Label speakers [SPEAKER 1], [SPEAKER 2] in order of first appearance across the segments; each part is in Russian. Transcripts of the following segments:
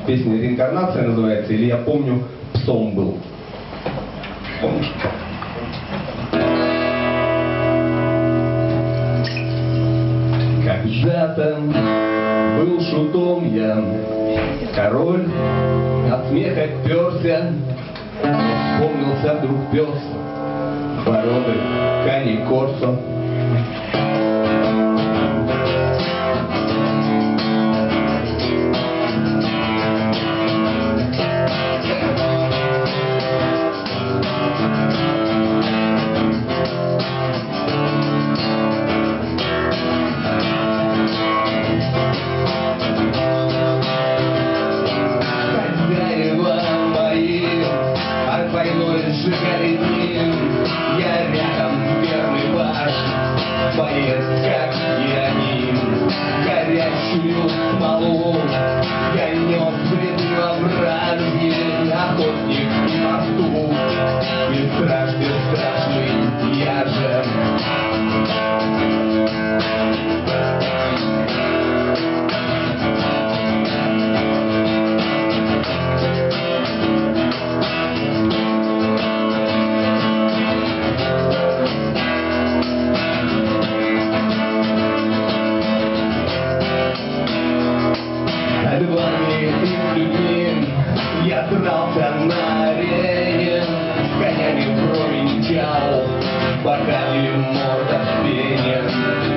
[SPEAKER 1] Песня «Реинкарнация» называется, или «Я помню, псом был». Помнишь? Когда-то был шутом я, король, от смеха перся, вспомнился вдруг пес породы Кани Корсо. Войной сжигали дни, я рядом, верный ваш боец, как и они. Горящую смолу я нес вредновразие, охотник и пастух, бесстрашный я же. Я дрался на арене, с конями вровень мчал, боками морда в пене.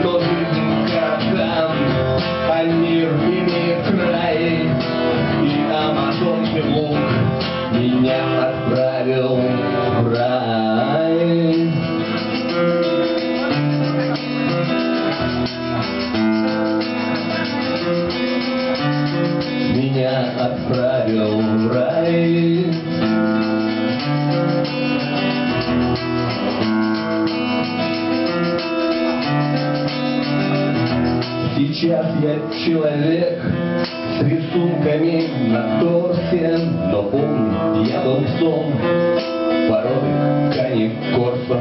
[SPEAKER 1] Но жизнь коротка, а мир имеет край, и амазонский лук меня отправил в рай. Меня отправил в рай. Сейчас я человек с рисунками на торсе, но помню, я был псом породы Кани Корсо.